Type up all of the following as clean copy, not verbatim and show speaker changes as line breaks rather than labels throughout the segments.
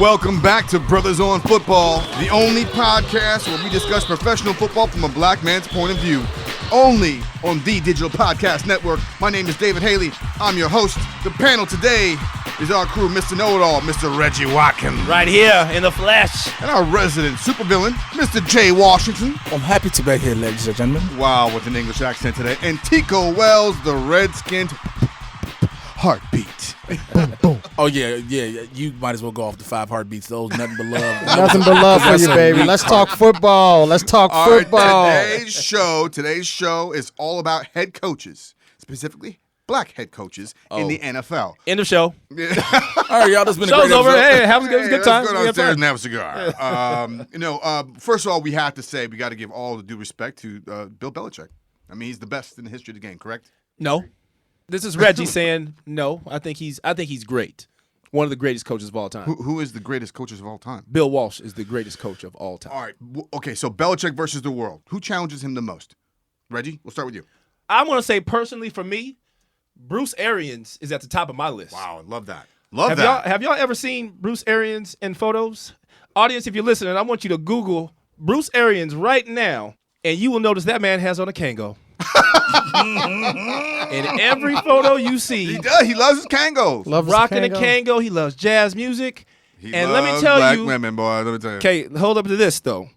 Welcome back to Brothas On Football, the only podcast where we discuss professional football from a black man's point of view. Only on the Digital Podcast Network. My name is David Haley. I'm your host. The panel today is our crew, Mr. Know-It-All, Mr. Reggie Watkins.
Right here in the flesh.
And our resident supervillain, Mr. Jay Washington.
I'm happy to be here, ladies and gentlemen.
Wow, with an English accent today. And Tico Wells, the red-skinned heartbeat.
Boom, boom. Oh, yeah. You might as well go off the 5 heartbeats. Those, nothing but love.
Nothing but love for you, baby. Let's talk football. Let's talk football.
Today's show is all about head coaches, specifically black head coaches in the NFL.
End of show.
All right, y'all. This has been a great
Show's over.
episode.
Hey, have a good time.
Let's go downstairs and have a cigar. First of all, we have to say we got to give all the due respect to Bill Belichick. I mean, he's the best in the history of the game, correct?
No. This is Reggie saying no. I think he's great. One of the greatest coaches of all time.
Who is the greatest coaches of all time?
Bill Walsh is the greatest coach of all time.
All right. Okay, so Belichick versus the world. Who challenges him the most? Reggie, we'll start with you.
I want to say personally for me, Bruce Arians is at the top of my list.
Wow, I love that.
Have y'all ever seen Bruce Arians in photos? Audience, if you're listening, I want you to Google Bruce Arians right now, and you will notice that man has on a Kango. In every photo you see,
he does. He loves his Kangos.
Rocking a Kango. He loves jazz music.
And
let me tell
black
you,
women, boy. Let me tell you.
Okay, hold up to this though.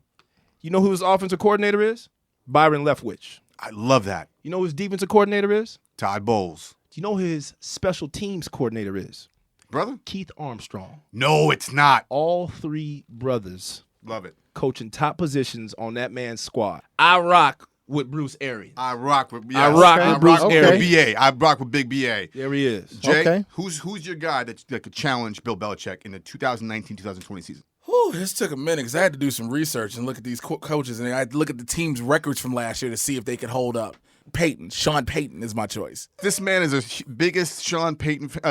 You know who his offensive coordinator is? Byron Leftwich.
I love that.
You know who his defensive coordinator is?
Todd Bowles.
Do you know who his special teams coordinator is?
Brother?
Keith Armstrong.
No, it's not.
All 3 brothers.
Love it.
Coaching top positions on that man's squad. I rock with Bruce Arians.
I rock with Bruce
Arians.
BA. I rock with Big BA.
There he is.
Jay, who's your guy that could challenge Bill Belichick in the 2019-2020 season?
Whew, this took a minute because I had to do some research and look at these coaches, and I had to look at the team's records from last year to see if they could hold up. Sean Payton is my choice.
This man is the biggest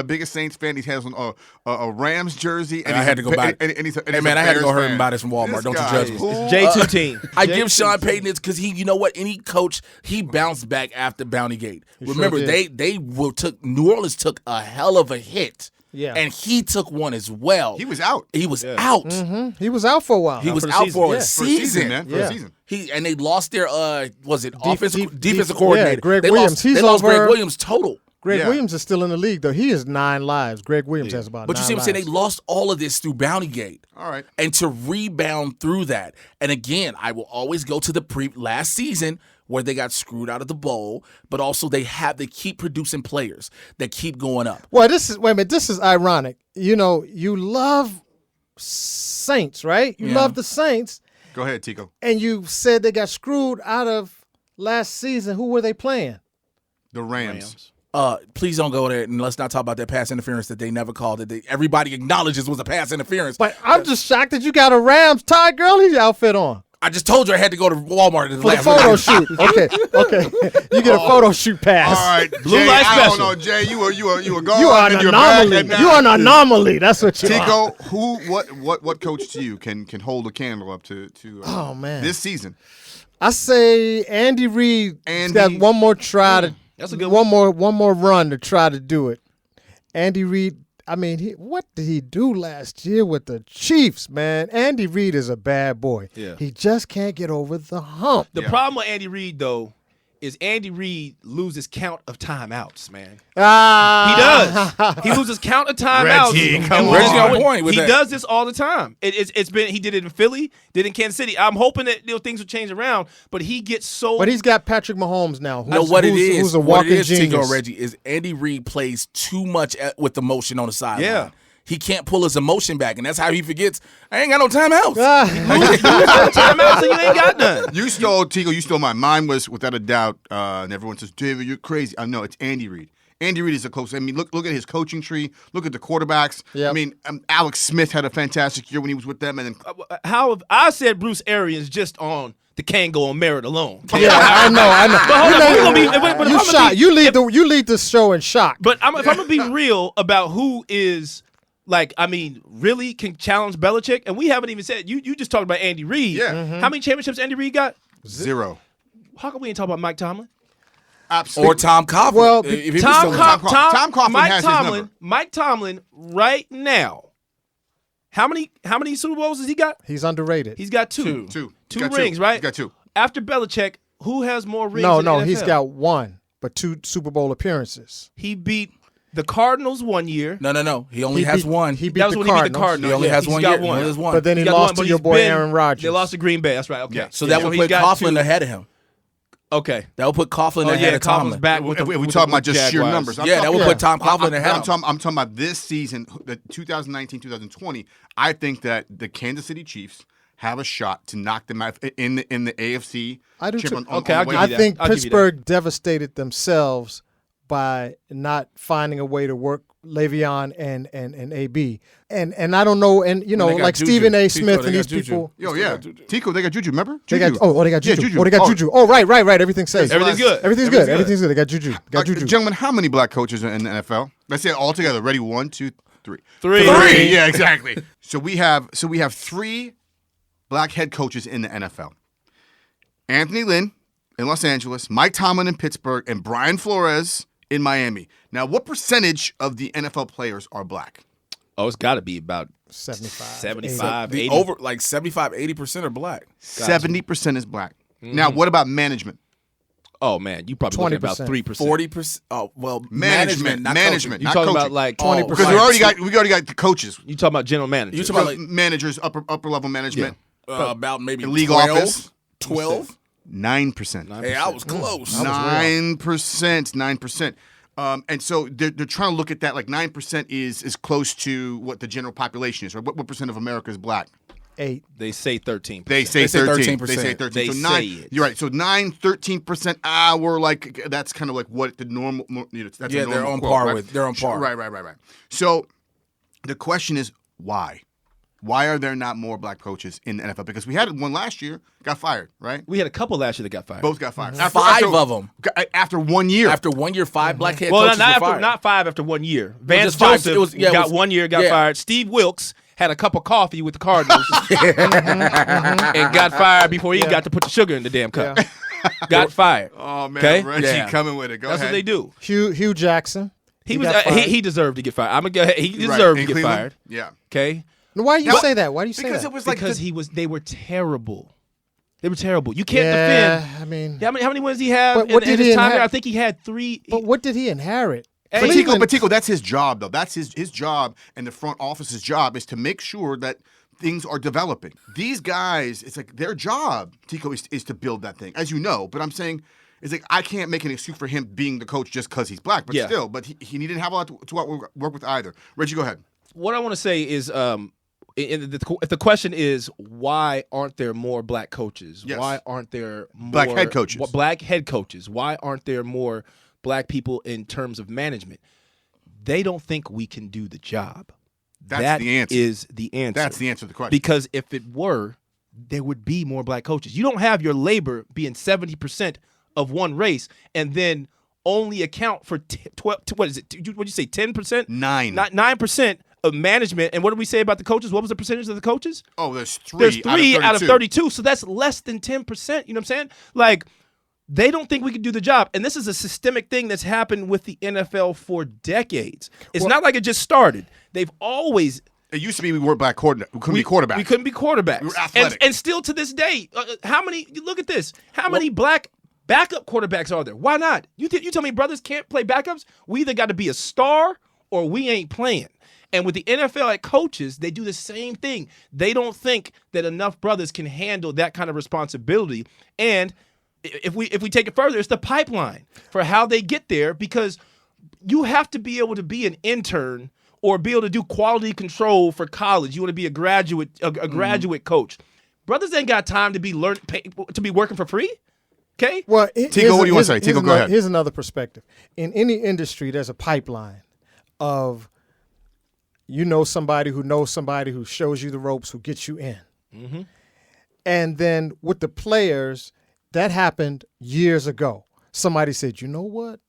biggest Saints fan. He has on a Rams jersey, and
I had to go buy.
Hey
man, I had to go hurry and buy this from Walmart. Don't you judge me.
J2 team.
I give Sean Payton this because you know what? Any coach, he bounced back after Bounty Gate. Remember, New Orleans took a hell of a hit.
Yeah.
And he took one as well.
He was out.
He was out.
Mm-hmm. He was out for a while.
He was out for a season,
man. For a season.
And they lost their defensive coordinator.
Yeah, Greg Williams.
They lost Greg Williams total.
Greg Williams is still in the league, though. He has 9 lives. Greg Williams has about 9
But you see what I'm saying? They lost all of this through Bounty Gate.
All right.
And to rebound through that. And again, I will always go to the last season where they got screwed out of the bowl, but also they keep producing players that keep going up.
Well, this is ironic. You know, you love Saints, right? You love the Saints.
Go ahead, Tico.
And you said they got screwed out of last season. Who were they playing?
The Rams.
Please don't go there, and let's not talk about that pass interference that they never called. Everybody acknowledges was a pass interference.
But I'm just shocked that you got a Rams Ty Gurley outfit on.
I just told you I had to go to Walmart
for the photo shoot. Okay. You get a photo shoot pass.
All right,
Blue
Jay,
light
I
special.
don't know, Jay. You are gone.
You are an anomaly. You are an anomaly. That's what you are.
Tico, what coach to you can hold a candle up to this season?
I say Andy Reid got one more try to.
That's a good
one more run to try to do it. Andy Reid. I mean, what did he do last year with the Chiefs, man? Andy Reid is a bad boy.
Yeah.
He just can't get over the hump.
The problem with Andy Reid, though, is Andy Reid loses count of timeouts, man. He does. He loses count of timeouts.
Reggie on point with
he
that.
does this all the time. It's been he did it in Philly, did it in Kansas City. I'm hoping that things will change around, but he gets so.
But he's got Patrick Mahomes now.
Who's
a walking genius.
Tico, Reggie, is Andy Reid plays too much with emotion on the sideline.
Yeah.
He can't pull his emotion back, and that's how he forgets, I ain't got no timeouts.
Timeouts, so you ain't got none.
You stole, Tico, you stole mine. Mine was, without a doubt, and everyone says, David, you're crazy. I know, it's Andy Reid. Andy Reid is a close. I mean, look at his coaching tree. Look at the quarterbacks.
Yep.
I mean, Alex Smith had a fantastic year when he was with them. And then
How I said Bruce Arians just on the Kango on merit alone.
Yeah, I know.
But hold on,
You lead the show in shock.
But if I'm gonna be real about who is really can challenge Belichick, and we haven't even said you just talked about Andy Reid.
Yeah.
Mm-hmm.
How many championships Andy Reid got?
0.
How come we ain't talk about Mike Tomlin?
Absolutely.
Or Tom Coughlin.
Well,
Tom Coughlin has his number.
Mike Tomlin right now How many Super Bowls has he got?
He's underrated.
He's got two.
Two
Rings, right?
He's got two.
After Belichick, who has more rings?
No,
in the NFL?
he's got one, but 2 Super Bowl appearances.
He beat the Cardinals one year.
No. He only has one.
He beat
That was
the
when he beat the
Cardinals.
Cardinals.
He only has
he's
one
got
year.
one.
He only has one.
But then he
He's got
lost
one, but
to your
he's
boy
been-
Aaron Rodgers.
They lost to Green Bay. That's right. Okay.
Yeah.
So that would
he's
put
got
Coughlin
two.
ahead of him.
Okay.
That would put Coughlin ahead of
Coughlin's
Tomlin.
back with the,
If we
with
talking
the
about just sheer
Jaguars.
numbers.
Yeah, that would put Tom Coughlin ahead of him.
I'm talking about this season, the 2019-2020. I think that the Kansas City Chiefs have a shot to knock them out in the AFC.
I do
chip
too.
on
Okay,
the
I'll
way.
give
I
you that.
think
I'll give you that.
Pittsburgh devastated themselves by not finding a way to work Le'Veon and AB. And I don't know, and
They got
like
Juju.
Stephen A.
Tico,
Smith
they
and
got
these
Juju.
people.
Yo, yeah. Tico, they got Juju, remember?
They
Juju.
got they got
Yeah,
Juju.
Juju.
Oh, they got Juju. Oh, right. Everything's safe.
Everything's good.
Everything's good. Everything's good. They got Juju. Got Juju.
Gentlemen, how many black coaches are in the NFL? Let's say it all together. Ready? 1, 2, 3.
Three.
Yeah, exactly. So we have 3 black head coaches in the NFL. Anthony Lynn in Los Angeles, Mike Tomlin in Pittsburgh, and Brian Flores in Miami. Now, what percentage of the NFL players are black?
Oh, it's got to be about
75,
80.
Over like 75-80% are black.
70% is black. Now, what about management?
Oh man, you probably looking at about
20%.
3%.
40%. Oh well,
Management,
not
management.
You
not
talking
coaching.
about like
20%.
Because we already got the coaches.
You talking about general managers?
You talking about like
managers, upper level management.
about maybe
league
12,
office?
12.
9%.
Hey, I was close.
9%. And so they're trying to look at that like 9% is close to what the general population is, right? What percent of America is black?
8.
They say 13%.
They say
say
13.
13%.
They say 13.
They
so
say it.
You're right. So 13%. We're like that's kind of like what the normal. That's
Yeah,
a normal
they're on
quote,
par
right?
with. They're on par.
Right. So the question is why? Why are there not more black coaches in the NFL? Because we had one last year, got fired, right?
We had a couple last year that got fired.
Both got fired.
Five of them.
After 1 year.
After 1 year, 5 black head
Well,
coaches
not
were
after,
fired.
not 5 after 1 year. Vance
just 5.
Joseph
It was- yeah, it
got
was-
1 year, got
yeah.
fired. Steve Wilkes had a cup of coffee with the Cardinals and got fired before he got to put the sugar in the damn cup. Got fired.
Oh man,
Okay?
Reggie
Yeah.
coming with it. Go
That's
ahead.
what they do.
Hugh Jackson.
He was
got fired.
he deserved to get fired. I'm gonna he
Right.
deserved
In
to get
Cleveland?
fired.
Yeah.
Okay,
Now, why do you
Now-
say that? Why do you say
Because
that?
it was like
because they were terrible. They were terrible. You can't
yeah,
defend.
I mean,
How many wins did he have?
But what
in
did
his
he
time there?
inherit?
I think he had 3.
but what did he inherit?
Hey,
Cleveland-
Tico, that's his job, though. That's his job, and the front office's job is to make sure that things are developing. These guys, it's like their job, Tico, is to build that thing, as you know. But I'm saying, it's like I can't make an excuse for him being the coach just because he's black. But
Yeah.
still, but he didn't have a lot to work with either. Reggie, go ahead.
What I want to say is, if the question is why aren't there more black coaches?
Yes.
Why aren't there more
Black head coaches.
Black head coaches. Why aren't there more black people in terms of management? They don't think we can do the job.
That's the answer.
That is the answer.
That's the answer to the question.
Because if it were, there would be more black coaches. You don't have your labor being 70% of one race and then only account for 12. What is it? What'd you say? 10%?
9.
Not 9% of management. And what did we say about the coaches? What was the percentage of the coaches?
Oh, there's 3.
There's 3 out of 32. So that's less than 10%. You know what I'm saying? Like, they don't think we can do the job. And this is a systemic thing that's happened with the NFL for decades. It's not like it just started. They've always
It used to be we weren't black quarterback. We couldn't be quarterbacks.
we couldn't be quarterbacks.
We were athletic.
And still to this day, how many? Look at this. How many black backup quarterbacks are there? Why not? You tell me brothers can't play backups? We either got to be a star or we ain't playing. And with the NFL at coaches, they do the same thing. They don't think that enough brothers can handle that kind of responsibility. And if we take it further, it's the pipeline for how they get there, because you have to be able to be an intern or be able to do quality control for college. You want to be a graduate coach. Brothers ain't got time to be working for free. Okay?
Well,
Tico, what do you want to say? Tico, go ahead.
Here's another perspective. In any industry, there's a pipeline of somebody who shows you the ropes, who gets you in.
Mm-hmm.
And then with the players, that happened years ago. Somebody said, you know what?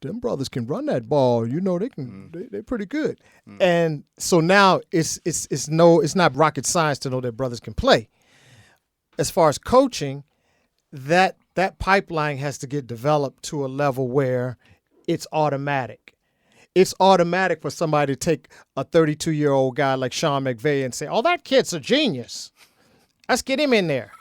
Them brothers can run that ball. You know, they can. They're pretty good. And so now it's not rocket science to know that brothers can play. As far as coaching, that pipeline has to get developed to a level where it's automatic. it's automatic for somebody to take a 32-year-old guy like Sean McVay and say, "Oh, that kid's a genius. Let's get him in there."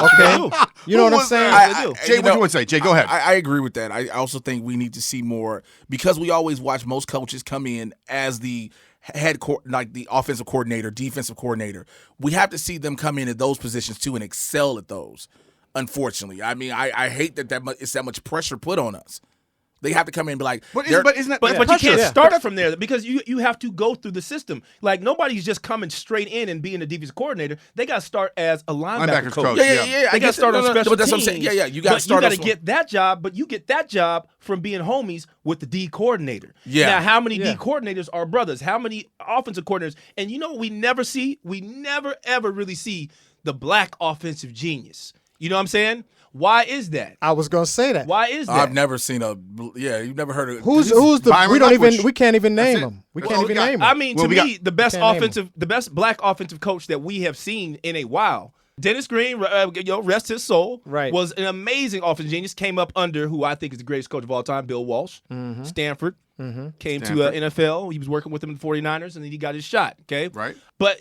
Okay, you know what I'm saying?
Jay, what do you want to say? Jay, go ahead.
I agree with that. I also think we need to see more, because we always watch most coaches come in as the like the offensive coordinator, defensive coordinator. We have to see them come in at those positions too and excel at those. Unfortunately, I mean, I hate that it's that much pressure put on us. They have to come in and be like,
but you can't start from there, because you have to go through the system. Like, nobody's just coming straight in and being a defensive coordinator. They got to start as a linebacker coach.
Yeah.
They got to start on special
that's
teams.
What I'm saying. Yeah. You got to start.
You got to get that job, but you get that job from being homies with the D coordinator.
Yeah.
Now, how many D coordinators are brothers? How many offensive coordinators? And you know what we never see? We never ever really see the black offensive genius. You know what I'm saying? Why is that?
I was gonna say that.
Why is that?
I've never seen you've never heard of
who's the we can't even name him. We can't even name him.
I mean, the best black offensive coach that we have seen in a while, Dennis Green, rest his soul, was an amazing offensive genius. Came up under who I think is the greatest coach of all time, Bill Walsh, Stanford. Came to NFL. He was working with them in the 49ers, and then he got his shot, okay?
Right.
But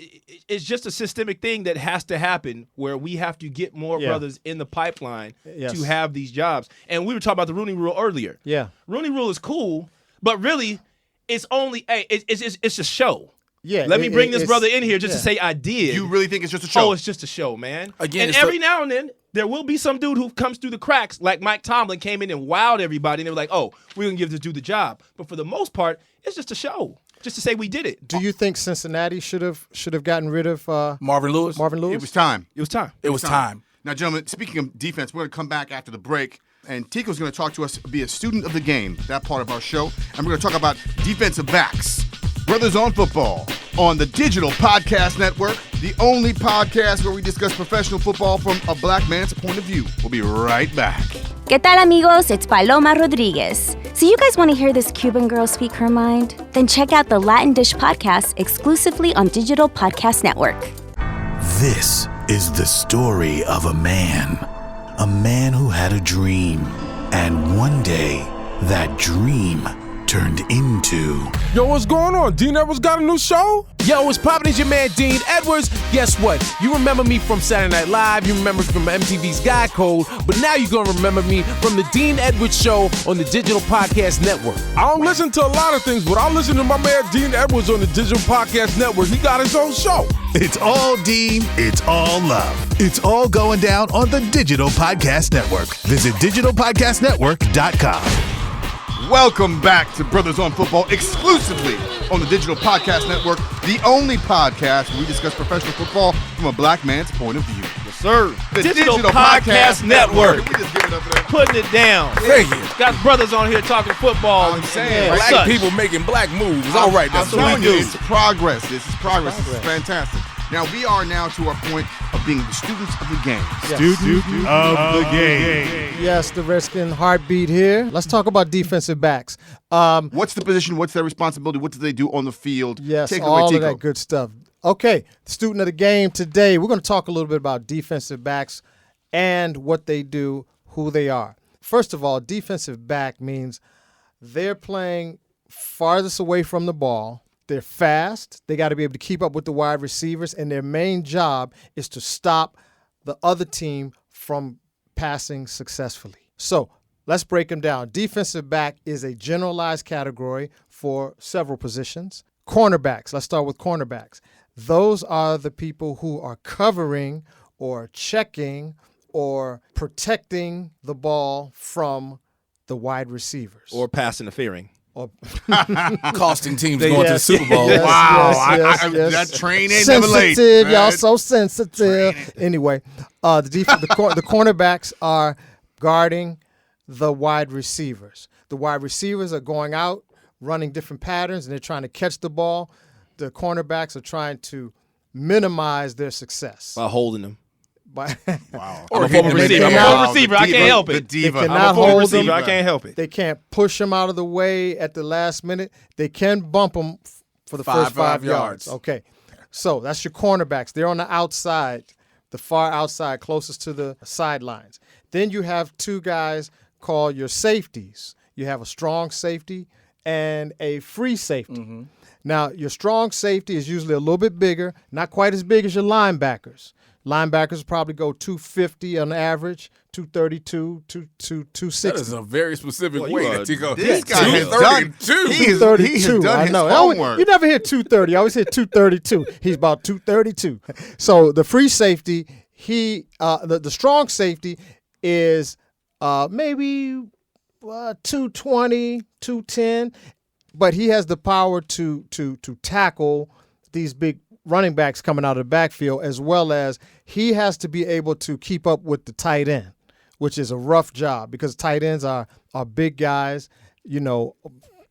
it's just a systemic thing that has to happen, where we have to get more brothers in the pipeline to have these jobs. And we were talking about the Rooney Rule earlier.
Yeah.
Rooney Rule is cool, but really, it's only it's a show.
Yeah.
Let me bring this brother in here just to say I did.
You really think it's just a show?
Oh, it's just a show, man.
Again,
and every now and then, there will be some dude who comes through the cracks, like Mike Tomlin came in and wowed everybody, and they were like, "Oh, we're gonna give this dude the job." But for the most part, it's just a show, just to say we did it.
Do you think Cincinnati should have gotten rid of
Marvin Lewis?
It was time.
It was time.
It was time.
Now, gentlemen, speaking of defense, we're going to come back after the break, and Tico's going to talk to us, be a student of the game, that part of our show, and we're going to talk about defensive backs. Brothers on Football on the Digital Podcast Network, the only podcast where we discuss professional football from a black man's point of view. We'll be right back.
¿Qué tal, amigos? It's Paloma Rodriguez. So you guys want to hear this Cuban girl speak her mind? Then check out the Latin Dish podcast exclusively on Digital Podcast Network.
This is the story of a man who had a dream. And one day, that dream turned into...
Yo, what's going on? Dean Edwards got a new show? Yo, what's poppin'? It's your man, Dean Edwards. Guess what? You remember me from Saturday Night Live. You remember me from MTV's Guy Code. But now you're going to remember me from the Dean Edwards Show on the Digital Podcast Network. I don't listen to a lot of things, but I listen to my man, Dean Edwards, on the Digital Podcast Network. He got his own show.
It's all Dean. It's all love. It's all going down on the Digital Podcast Network. Visit digitalpodcastnetwork.com.
Welcome back to Brothers on Football, exclusively on the Digital Podcast Network, the only podcast where we discuss professional football from a black man's point of view.
Yes, sir.
The
Digital Podcast Network.
We just give it up for them.
Putting it down.
Thank you.
Got brothers on here talking football.
I'm saying,
Black
such.
people making black moves. It's all right. That's
I'm
what
telling
we
you,
do.
it's progress. This is progress. This is fantastic. Now, we are now to our point of being the students of the game.
Student of the game.
Yes, the Redskin heartbeat here. Let's talk about defensive backs.
What's the position? What's their responsibility? What do they do on the field?
Yes,
Take it
all
away,
of
Tico.
that good stuff. Okay, student of the game today, we're going to talk a little bit about defensive backs and what they do, who they are. First of all, defensive back means they're playing farthest away from the ball. They're fast. They got to be able to keep up with the wide receivers, and their main job is to stop the other team from passing successfully. So let's break them down. Defensive back is a generalized category for several positions. Cornerbacks, let's start with cornerbacks. Those are the people who are covering or checking or protecting the ball from the wide receivers.
Or pass interfering.
Costing teams going to the Super Bowl.
Yes,
Wow,
yes.
that train ain't never late.
Sensitive, y'all so sensitive. Anyway, the cornerbacks are guarding the wide receivers. The wide receivers are going out, running different patterns, and they're trying to catch the ball. The cornerbacks are trying to minimize their success.
By holding them.
Wow.
I'm a former receiver. I'm a former receiver. I can't help
The
it.
diva.
They
I'm a
cannot
former
hold
receiver.
them.
I can't help it.
They can't push them out of the way at the last minute. They can bump them for the first 5 yards. Okay. So that's your cornerbacks. They're on the outside, the far outside, closest to the sidelines. Then you have two guys called your safeties. You have a strong safety and a free safety. Now, your strong safety is usually a little bit bigger, not quite as big as your linebackers. Linebackers probably go 250 on average, 232, 260.
That is a very specific
Boy,
way
you
that
are-
you go.
This guy has done.
232.
He has
232.
done
I
his
know.
homework.
You never hear 230. I always hear 232. He's about 232. So the free safety, the strong safety is maybe 220, 210, but he has the power to tackle these big running backs coming out of the backfield, as well as he has to be able to keep up with the tight end, which is a rough job because tight ends are big guys,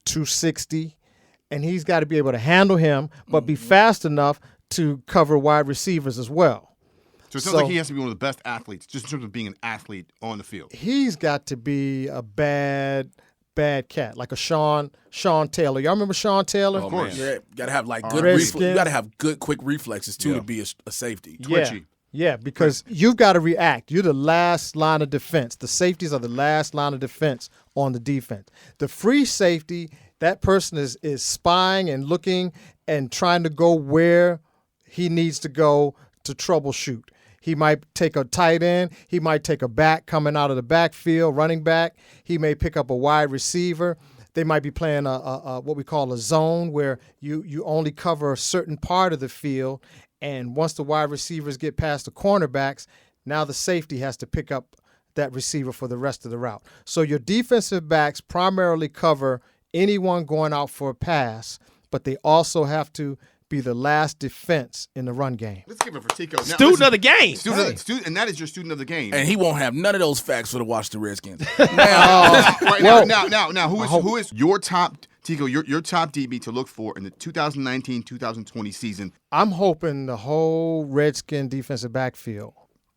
260, and he's got to be able to handle him, but be fast enough to cover wide receivers as well.
So it sounds like he has to be one of the best athletes, just in terms of being an athlete on the field.
He's got to be a bad cat, like a Sean Taylor. Y'all remember Sean Taylor?
Of course. Yeah, gotta have like good
Redskins.
you gotta have good quick reflexes too to be a safety.
Twitchy.
Yeah, because you've got to react. You're the last line of defense. The safeties are the last line of defense on the defense. The free safety, that person is spying and looking and trying to go where he needs to go to troubleshoot. He might take a tight end. He might take a back coming out of the backfield, running back. He may pick up a wide receiver. They might be playing a what we call a zone where you only cover a certain part of the field. And once the wide receivers get past the cornerbacks, now the safety has to pick up that receiver for the rest of the route. So your defensive backs primarily cover anyone going out for a pass, but they also have to be the last defense in the run game.
Let's give it for Tico. Now,
Student of the game.
And that is your student of the game.
And he won't have none of those facts for the Washington Redskins.
Now, who is your top, Tico, your top DB to look for in the 2019-2020 season?
I'm hoping the whole Redskin defensive backfield.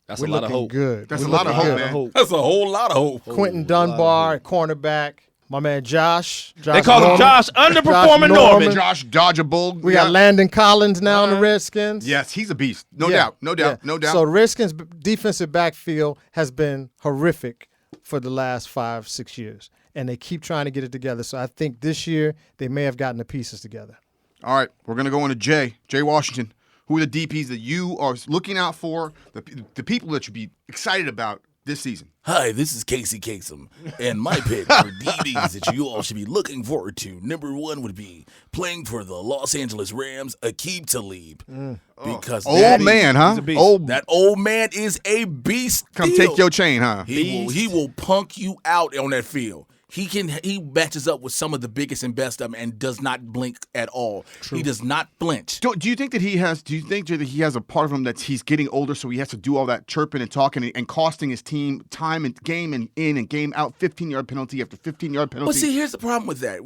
That's
We're
a lot of
looking
hope.
good.
That's
We're
a lot of
looking
hope,
good.
man.
That's a whole lot of hope.
Quentin Dunbar at cornerback. My man Josh.
They call him
Norman.
Josh Underperforming Norman.
Josh Dodgeable.
We got Landon Collins now on the Redskins.
Yes, he's a beast. No
Yeah,
doubt.
So the Redskins' defensive backfield has been horrific for the last 5-6 years, and they keep trying to get it together. So I think this year they may have gotten the pieces together.
All right, we're going to go on to Jay Washington. Who are the DPs that you are looking out for, the people that should be excited about this season?
Hi, this is Casey Kasem, and my pick for DBs that you all should be looking forward to. Number one would be playing for the Los Angeles Rams, Aqib Talib. Because
Old man, huh?
that old man is a beast.
Come take your chain, huh?
He will punk you out on that field. He matches up with some of the biggest and best of them and does not blink at all. True. He does not flinch.
Do you think that he has a part of him that he's getting older, so he has to do all that chirping and talking and costing his team time and game and in and game out, 15-yard penalty after 15-yard penalty?
Well, see, here's the problem with that.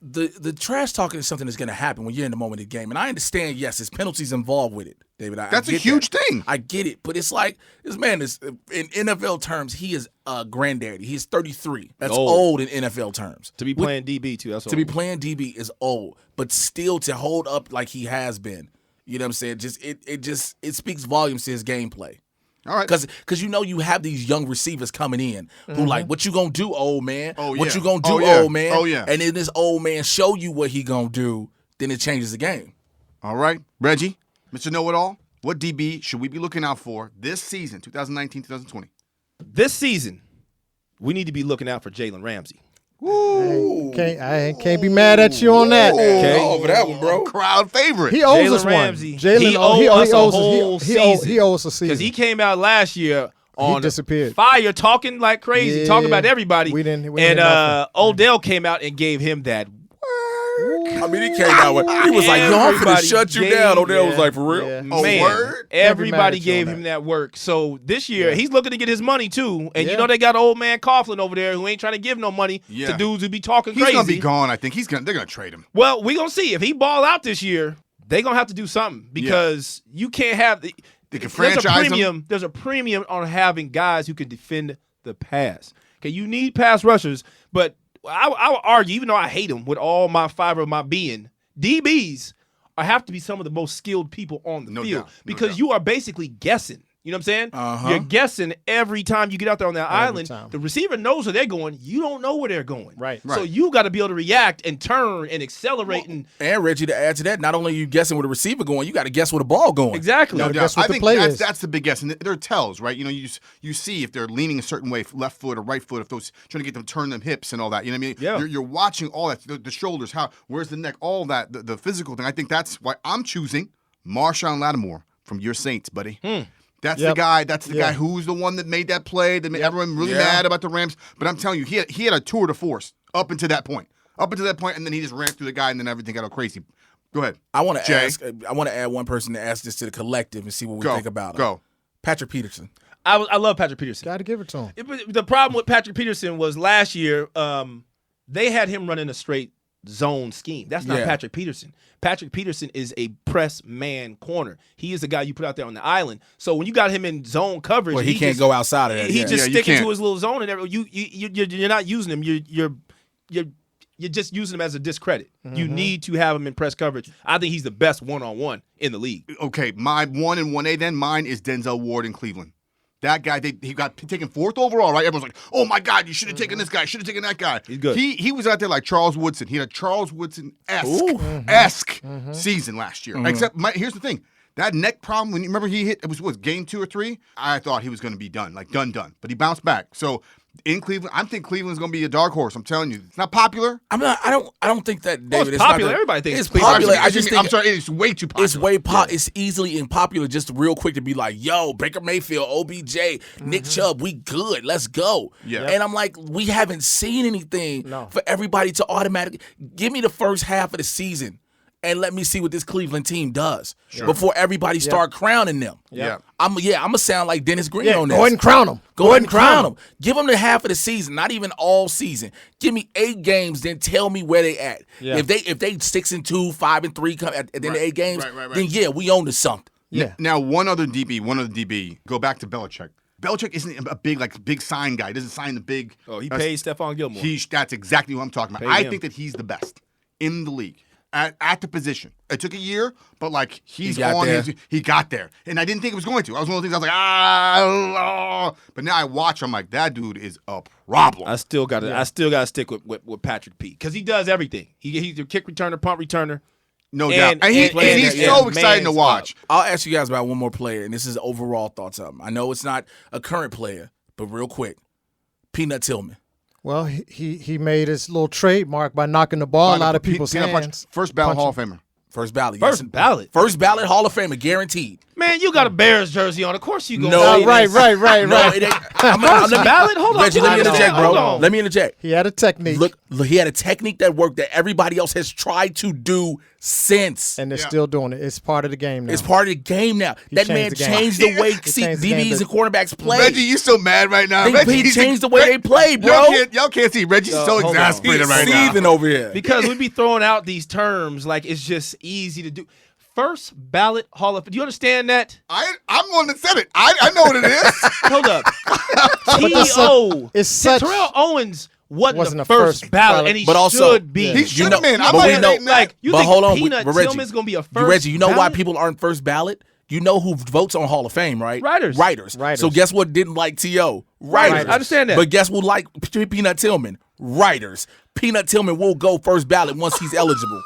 The trash talking is something that's going to happen when you're in the moment of the game. And I understand, yes, there's penalties involved with it, David.
That's a huge thing.
I get it. But it's like, this man is, in NFL terms, he is a granddaddy. He's 33. That's old in NFL terms.
To be playing DB, too. That's
to be playing DB is old. But still to hold up like he has been, you know what I'm saying? It speaks volumes to his gameplay.
All right.
Because you have these young receivers coming in who like, what you gonna do, old man?
Oh, yeah.
What you gonna do, old man?
Oh, yeah.
And then this old man show you what he gonna do, then it changes the game.
All right. Reggie, Mr. Know-It-All, what DB should we be looking out for this season, 2019-2020?
This season, we need to be looking out for Jalen Ramsey.
I can't be mad at you on that.
Okay.
For that one, bro.
Crowd favorite.
He owes
Jalen
us
Ramsey.
one. Jalen
He owes us a whole season.
He owes us a season.
Because he came out last year on
disappeared.
fire, talking like crazy,
Yeah.
talking about everybody.
We didn't hear
and
nothing.
Odell came out and gave him that word.
I mean, he came out with, he was like, yo, I'm finna
Everybody
shut you
gave-
down. Odell was
yeah.
like, for real?
Yeah.
Man,
word?
everybody
Can't be mad at you
gave
on
him that work. So this year, he's looking to get his money too. And
Yeah.
you know they got old man Coughlin over there who ain't trying to give no money
Yeah.
to dudes who be talking
He's
crazy.
going to be gone, I think. They're going to trade him.
Well, we gonna see if he ball out this year. They gonna have to do something because you can't have
They can
there's a
franchise
premium.
him.
There's a premium on having guys who can defend the pass. Okay, you need pass rushers, but I would argue, even though I hate them with all my fiber of my being, DBs have to be some of the most skilled people on the
No
field
doubt, no
because
doubt.
you are basically guessing. You know what I'm saying?
Uh-huh.
You're guessing every time you get out there on that island.
time.
The receiver knows where they're going. You don't know where they're going.
Right.
So you got to be able to react and turn and accelerate. And
Reggie, to add to that, not only are you guessing where the receiver going, you got to guess where the ball going.
exactly.
No,
Yeah,
guess what
I
the
think
play
that's,
is.
that's the big guess, and they're tells, right? You know, you see if they're leaning a certain way, left foot or right foot, if those trying to get them turn them hips and all that. You know what I mean?
Yeah.
You're watching all that, the shoulders, where's the neck, all that, the physical thing. I think that's why I'm choosing Marshawn Lattimore from your Saints, buddy. That's the
Yep.
guy. That's the
Yeah.
guy who's the one that made that play. That made everyone really mad about the Rams. But I'm telling you, he had a tour de force up until that point. And then he just ran through the guy, and then everything got all crazy. Go ahead.
I want to
Jay.
ask. I want to add one person to ask this to the collective and see what we think about him.
Go.
Patrick Peterson.
I love Patrick Peterson.
Got to give it to him.
The problem with Patrick Peterson was last year they had him running a straight zone scheme. That's not
Yeah.
Patrick Peterson. Patrick Peterson is a press man corner. He is the guy you put out there on the island. So when you got him in zone coverage,
Well, he can't
just,
go outside of that.
He
yeah.
just
Yeah, you
sticking
can't.
to his little zone and everything. You're not using him. You're just using him as a discredit. You need to have him in press coverage. I think he's the best one-on-one in the league.
Okay, my 1 and 1A then. Mine is Denzel Ward in Cleveland. That guy, he got taken 4th overall, right? Everyone's like, oh my God, you should have taken this guy. Should have taken that guy.
He's good.
He was out there like Charles Woodson. He had a Charles Woodson-esque season last year. Except, here's the thing. That neck problem, when you remember he hit, it was game 2 or 3? I thought he was going to be done, like done. But he bounced back. So in Cleveland, I think Cleveland's going to be a dark horse. I'm telling you. It's not popular.
I don't think that,
Well,
David.
it's popular. Everybody thinks
it's
it's popular.
popular. I just think
I'm sorry, it's way too popular.
it's way it's easily unpopular. Just real quick to be like, yo, Baker Mayfield, OBJ, Nick Chubb, we good. Let's go.
Yeah.
And I'm like, we haven't seen anything for everybody to automatically give me the first half of the season. And let me see what this Cleveland team does before everybody start crowning them.
Yeah.
I'm gonna sound like Dennis Green on this.
Go ahead and crown him.
Go ahead and crown them. Give them the half of the season, not even all season. Give me 8 games, then tell me where they at.
Yeah.
If they 6-2, 5-3 come at the end of 8 games,
Right.
then yeah, we own to something.
Yeah.
Now, one other DB. Go back to Belichick. Belichick isn't a big sign guy. He doesn't sign the big.
Oh, he paid Stephon Gilmore.
That's exactly what I'm talking about.
Pay
I
him.
think that he's the best in the league at the position. It took a year, but like he got there, and I didn't think it was going to. I was one of the things I was like, but now I watch. I'm like, that dude is a problem.
I still got to stick with Patrick P because he does everything. He's a kick returner, punt returner.
No doubt. And he's
and
so exciting to
man's
watch.
I'll ask you guys about one more player, and this is overall thoughts of him. I know it's not a current player, but real quick, Peanut Tillman.
Well, he made his little trademark by knocking the ball out of people's hands.
First ballot Hall of Famer.
First ballot.
First ballot.
First ballot Hall of Famer, guaranteed.
Man, you got a Bears jersey on. Of course you gonna
No,
say
Right.
No, it ain't.
First ballot? Hold on.
Reggie, let me interject,
Hold
bro.
on.
Let me interject.
He had a technique,
Look, he had a technique that worked that everybody else has tried to do since.
and they're still doing it. It's part of the game now.
It's part of the game now. That man
changed the game.
changed the way
changed the game
DBs and quarterbacks play.
Reggie, you so mad right now.
He changed the way they play, bro.
Y'all can't see. Reggie's so
hold on.
exasperated
He's
right now.
seething over here.
Because we be throwing out these terms like it's just easy to do. First ballot Hall of Fame. Do you understand that?
I'm the one that said it. I know what it is.
Hold up.
that's
T.O.
it's such-
Terrell Owens wasn't the
a
first
first
ballot,
ballot.
and he
But also-
should be.
Yeah.
He should have been.
but
I'm
we
not
know-
hating that.
Like, you
But
think
hold on,
Peanut
but Reggie,
Tillman's going to be a first
Reggie, you know why
ballot?
people aren't first ballot? You know who votes on Hall of Fame, right?
Writers.
Writers. So guess what didn't like T.O.? Writers.
I understand that.
But guess what like Peanut Tillman? Writers. Peanut Tillman will go first ballot once he's eligible.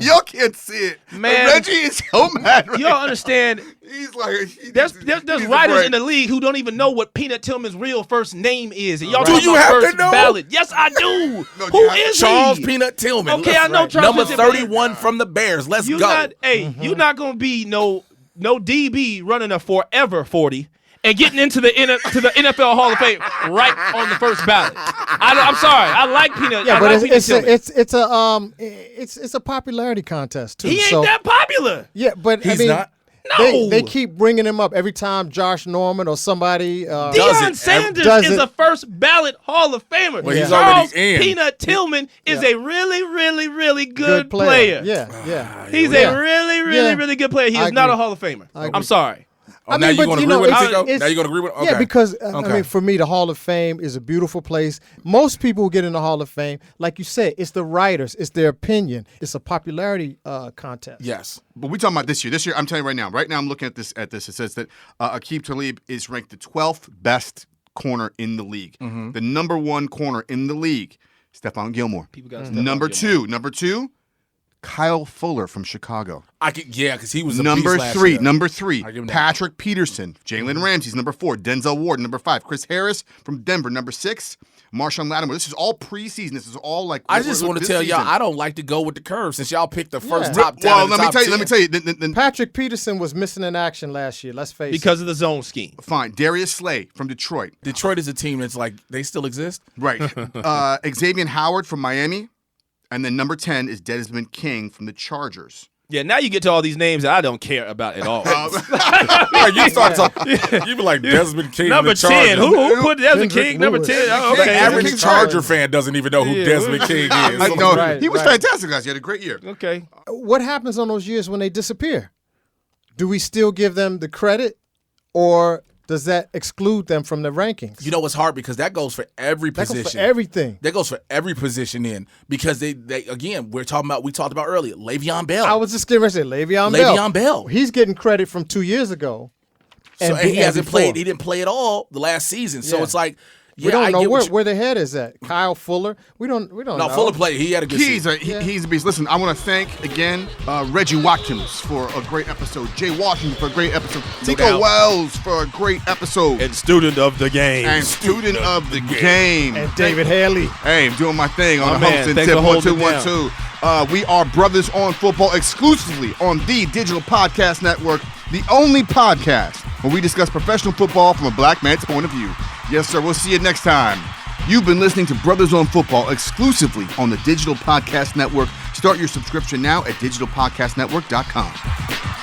Y'all can't see it.
Man.
Reggie is so mad right
You don't
now.
understand.
He's like,
There's
he's
writers
afraid.
in the league who don't even know what Peanut Tillman's real first name is. And y'all
Do
talking
you
about
have to
first
know?
ballot. Yes, I do.
No,
Who
you have-
is
Charles
he?
Peanut Tillman.
Okay, I know Charles
Number
Peanut-
31 from the Bears. Let's
You
go.
not, you not gonna be no DB running a forever 40 and getting into the NFL Hall of Fame right on the first ballot. I'm sorry, I like Peanut.
Yeah,
I
but
like Peanut Tillman.
it's a popularity contest too.
He ain't
so,
that popular.
Yeah, but
He's
I mean,
not?
No.
They keep bringing him up every time Josh Norman or somebody
Deion Sanders
does
is
it.
a first ballot Hall of Famer.
Well, he's
Charles
already in.
Peanut Tillman is a really, really, really good player.
Yeah.
He's a really, really,
Yeah.
really good player. He
I
is not
agree.
a Hall of Famer.
I agree.
I'm sorry.
Now you're going to agree with it, Tico? Now you're going to agree with it? Okay.
Yeah, because, I mean, for me, the Hall of Fame is a beautiful place. Most people who get in the Hall of Fame, like you said, it's the writers, it's their opinion, it's a popularity contest.
Yes.
But we're talking about this year. This year, I'm telling you right now. Right now, I'm looking at this. It says that Aqib Talib is ranked the 12th best corner in the league. The number one corner in the league, Stephon Gilmore. Number two, Kyle Fuller from Chicago.
Because he was a
number
beast last
three.
year.
Number three,
I give him that.
Patrick Peterson. Jalen Ramsey's number 4. Denzel Ward, number 5. Chris Harris from Denver, number 6. Marshawn Lattimore. This is all preseason. This is all like.
I just want to tell y'all, I don't like to go with the curve since y'all picked the first top 10.
Well, let me tell you.
Patrick Peterson was missing in action last year. Let's face it.
Because of the zone scheme.
Fine. Darius Slay from Detroit.
Detroit is a team that's like, they still exist?
Right. Xavier Howard from Miami. And then number 10 is Desmond King from the Chargers.
Yeah, now you get to all these names that I don't care about at all.
You start talking. You be like Desmond King.
Number 10. Who put Desmond King? Number 10. Oh,
The
okay.
average Charger fan doesn't even know who Desmond King is.
I know.
Right,
he was
right.
fantastic last year. He had a great year.
Okay.
What happens on those years when they disappear? Do we still give them the credit, or does that exclude them from the rankings?
You know, it's hard because that goes for every position.
That goes for everything.
That goes for every position in because they again, we talked about earlier, Le'Veon Bell.
I was just getting ready to say Le'Veon Bell.
He's
He's getting credit from 2 years ago.
and he hasn't
before.
played. He didn't play at all the last season. So it's like,
we don't know where their head is at. Kyle Fuller, we don't know.
No, Fuller played. He had a good season.
He's a beast. Listen, I want to thank again Reggie Watkins for a great episode, Jay Washington for a great episode, Tico Wells for a great episode,
And student of the game.
and student of the game,
And David Haley.
Hey, I'm doing my thing on
My
the
man,
hosting
thanks
tip
for holding it
1212. We are Brothers on Football exclusively on the Digital Podcast Network, the only podcast where we discuss professional football from a black man's point of view. Yes, sir. We'll see you next time. You've been listening to Brothers on Football exclusively on the Digital Podcast Network. Start your subscription now at digitalpodcastnetwork.com.